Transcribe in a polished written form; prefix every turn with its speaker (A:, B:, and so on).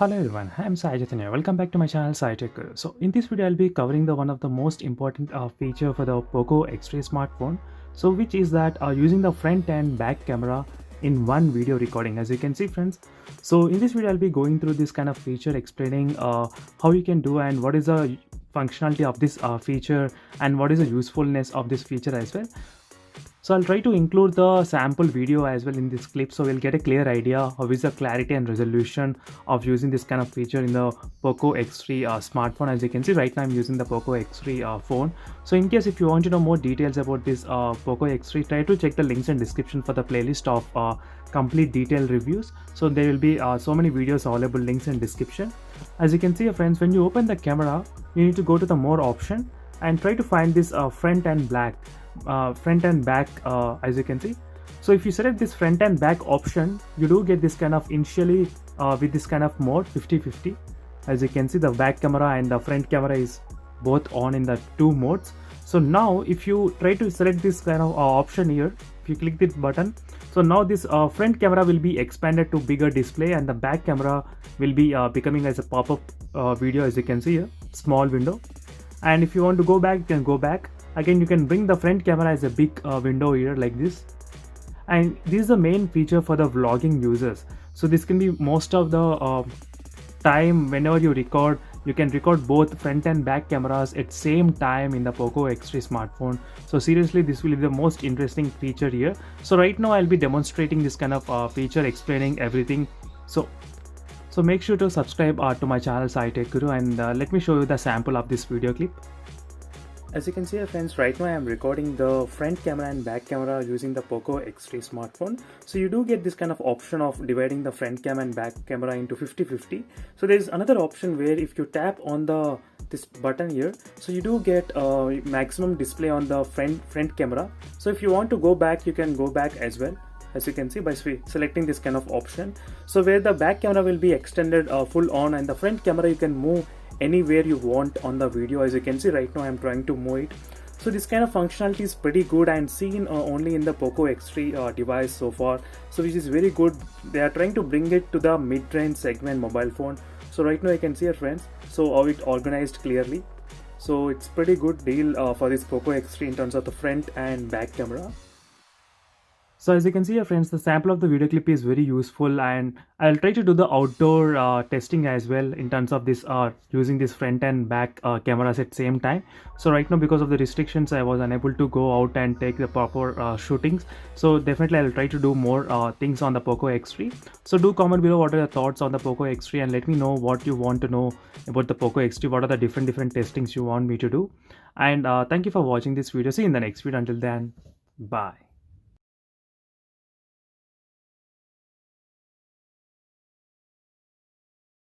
A: Hello everyone, I'm Sai Chaitanya. Welcome back to my channel Sai Tech Guru. So in this video I'll be covering the one of the most important feature for the POCO X3 smartphone. So which is that using the front and back camera in one video recording, as you can see friends. So in this video I'll be going through this kind of feature, explaining how you can do and what is the functionality of this feature and what is the usefulness of this feature as well. So I'll try to include the sample video as well in this clip, so we'll get a clear idea of is the clarity and resolution of using this kind of feature in the POCO X3 smartphone. As you can see right now I'm using the POCO X3 phone. So in case if you want to know more details about this POCO X3, try to check the links in description for the playlist of complete detailed reviews. So there will be so many videos available, links in description. As you can see friends, when you open the camera you need to go to the more option and try to find this front and back, as you can see. So if you select this front and back option, you do get this kind of initially with this kind of mode 50-50. As you can see, the back camera and the front camera is both on in the two modes. So now if you try to select this kind of option here, if you click this button, so now this front camera will be expanded to bigger display and the back camera will be becoming as a pop-up video, as you can see here, small window. And if you want to go back, you can go back. Again, you can bring the front camera as a big window here like this. And this is the main feature for the vlogging users. So this can be most of the time whenever you record, you can record both front and back cameras at same time in the POCO X3 smartphone. So seriously, this will be the most interesting feature here. So right now I'll be demonstrating this kind of feature, explaining everything. So make sure to subscribe to my channel Sai Tech Guru, and let me show you the sample of this video clip. As you can see friends, right now I am recording the front camera and back camera using the POCO X3 smartphone. So you do get this kind of option of dividing the front camera and back camera into 50-50. So there is another option where if you tap on this button here, so you do get maximum display on the front camera. So if you want to go back, you can go back as well, as you can see by selecting this kind of option. So where the back camera will be extended full on, and the front camera you can move anywhere you want on the video. As you can see right now I'm trying to move it. So this kind of functionality is pretty good and seen only in the POCO X3 device so far, so which is very good. They are trying to bring it to the mid-range segment mobile phone. So right now you can see here friends, so how it organized clearly. So it's pretty good deal for this POCO X3 in terms of the front and back camera. So as you can see here friends, the sample of the video clip is very useful, and I'll try to do the outdoor testing as well in terms of this using this front and back cameras at same time. So right now because of the restrictions I was unable to go out and take the proper shootings. So definitely I'll try to do more things on the POCO X3. So do comment below what are your thoughts on the POCO X3, and let me know what you want to know about the POCO X3, what are the different testings you want me to do. And thank you for watching this video. See you in the next video. Until then, bye.